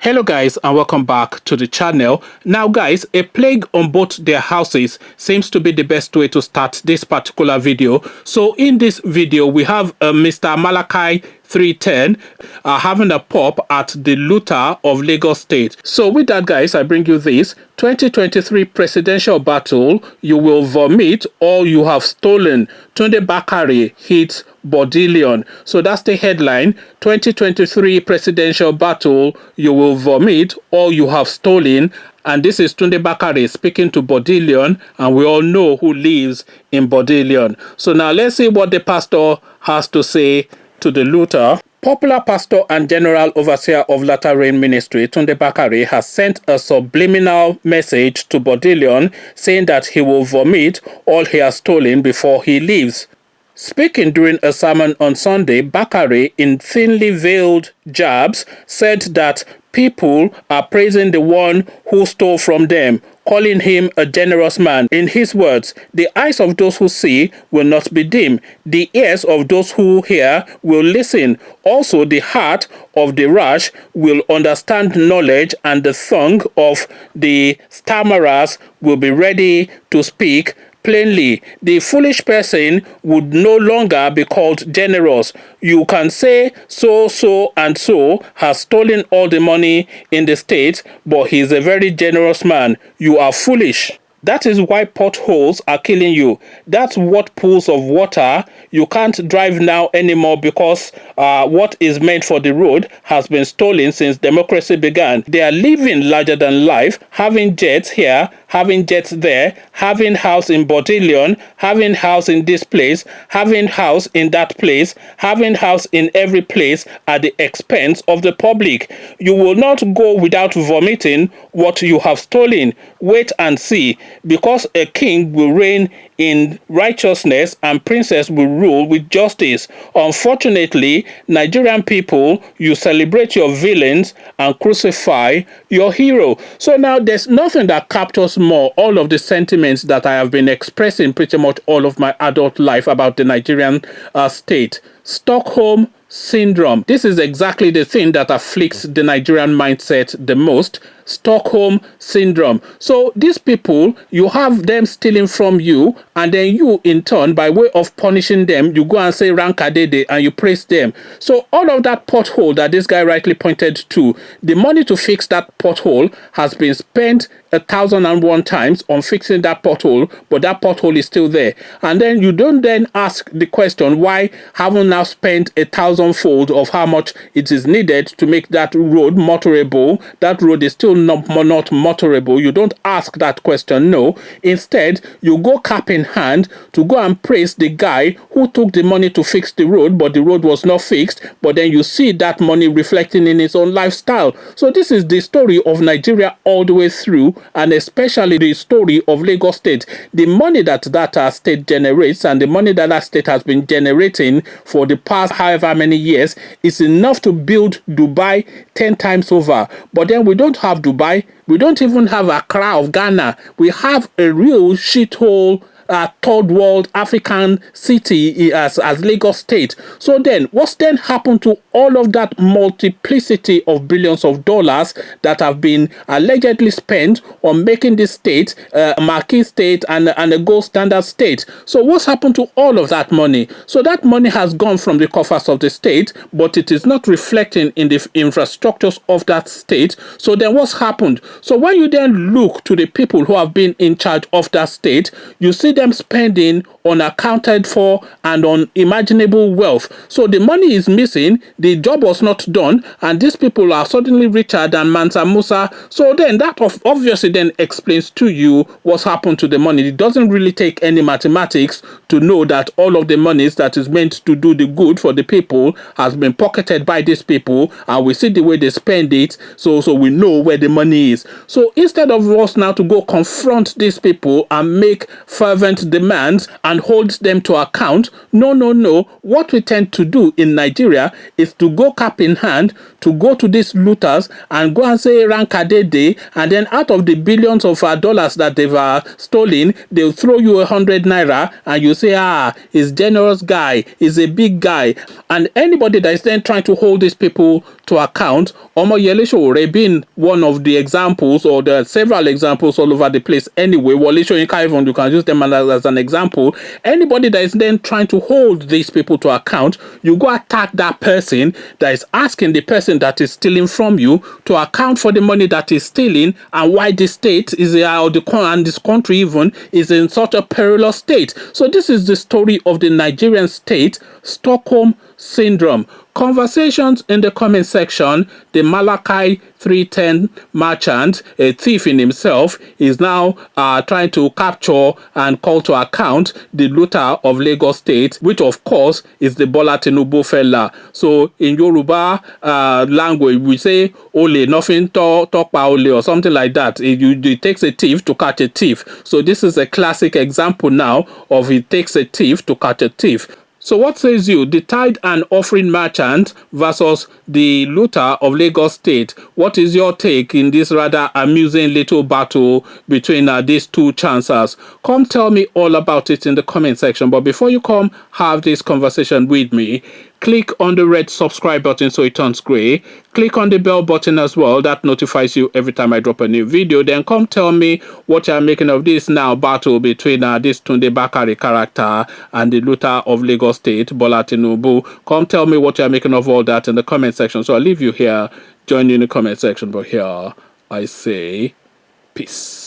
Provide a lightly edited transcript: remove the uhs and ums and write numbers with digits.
Hello guys and welcome back to the channel. Now guys, a plague on both their houses seems to be the best way to start this particular video. So in this video we have Mr. Malachi 310 having a pop at the looter of Lagos State. So with that guys, I bring you this 2023 presidential battle. You will vomit all you have stolen. Tunde Bakare hits Bodillion. So that's the headline. 2023 presidential battle. You will vomit all you have stolen. And this is Tunde Bakare speaking to Bodillion, and we all know who lives in Bodillion. So now let's see what the pastor has to say to the looter. Popular pastor and general overseer of Latter Rain Ministry, Tunde Bakare, has sent a subliminal message to Bodillion saying that he will vomit all he has stolen before he leaves. Speaking during a sermon on Sunday, Bakare, in thinly veiled jabs, said that people are praising the one who stole from them, calling him a generous man. In his words, the eyes of those who see will not be dim. The ears of those who hear will listen. Also, the heart of the rash will understand knowledge, and the tongue of the stammerers will be ready to speak plainly. The foolish person would no longer be called generous. You can say so and so has stolen all the money in the state, but he is a very generous man. You are foolish. That is why potholes are killing you. That's what pools of water. You can't drive now anymore because what is meant for the road has been stolen since democracy began. They are living larger than life, having jets here, having jets there, having house in Bodillion, having house in this place, having house in that place, having house in every place at the expense of the public. You will not go without vomiting what you have stolen. Wait and see, because a king will reign in righteousness and princes will rule with justice. Unfortunately, Nigerian people, you celebrate your villains and crucify your hero. So now there's nothing that captures more all of the sentiments that I have been expressing pretty much all of my adult life about the Nigerian state. Stockholm Syndrome. This is exactly the thing that afflicts the Nigerian mindset the most. Stockholm Syndrome. So these people, you have them stealing from you, and then you in turn, by way of punishing them, you go and say Rankadede and you praise them. So all of that pothole that this guy rightly pointed to, the money to fix that pothole has been spent 1,001 times on fixing that pothole, but that pothole is still there. And then you don't then ask the question, why haven't now spent 1,000-fold of how much it is needed to make that road motorable? That road is still not motorable. You don't ask that question, no. Instead, you go cap in hand to go and praise the guy who took the money to fix the road, but the road was not fixed, but then you see that money reflecting in his own lifestyle. So this is the story of Nigeria all the way through, and especially the story of Lagos State. The money that state generates and the money that state has been generating for the past however many years is enough to build Dubai 10 times over. But then we don't have Dubai. We don't even have Accra of Ghana. We have a real shithole third world African city as Lagos State. So then what's then happened to all of that multiplicity of billions of dollars that have been allegedly spent on making this state a marquee state and a gold standard state? So what's happened to all of that money? So that money has gone from the coffers of the state, but it is not reflecting in the infrastructures of that state. So then what's happened? So when you then look to the people who have been in charge of that state, you see them spending unaccounted for and unimaginable wealth. So the money is missing, the job was not done, and these people are suddenly richer than Mansa Musa. So then that obviously then explains to you what's happened to the money. It doesn't really take any mathematics to know that all of the monies that is meant to do the good for the people has been pocketed by these people, and we see the way they spend it, so we know where the money is. So instead of us now to go confront these people and make fervent demands and and hold them to account. No, no, no. What we tend to do in Nigeria is to go cap in hand, to go to these looters and go and say Rankadede, and then out of the billions of dollars that they've stolen, they'll throw you 100 naira and you say, he's generous guy, he's a big guy. And anybody that is then trying to hold these people to account, Omo Yele Sowore being one of the examples, or there are several examples all over the place anyway. Wole Soyinka, even you can use them as an example. Anybody that is then trying to hold these people to account, you go attack that person that is asking the person that is stealing from you to account for the money that is stealing, and why the state is and this country even is in such a perilous state. So this is the story of the Nigerian state, Stockholm Syndrome. Conversations in the comment section. The Malachi 310 merchant, a thief in himself, is now trying to capture and call to account the looter of Lagos State, which of course is the Bola Tinubu fella. So in Yoruba language, we say ole, nothing talk pa ole, or something like that. It takes a thief to catch a thief. So this is a classic example now of it takes a thief to catch a thief. So what says you, the tithe and offering merchant versus the looter of Lagos State? What is your take in this rather amusing little battle between these two chancers? Come tell me all about it in the comment section. But before you come have this conversation with me, click on the red subscribe button so it turns gray. Click on the bell button as well. That notifies you every time I drop a new video. Then come tell me what you're making of this now battle between this Tunde Bakare character and the looter of Lagos State, Bola Tinubu. Come tell me what you're making of all that in the comment section. So I'll leave you here. Join you in the comment section. But here I say peace.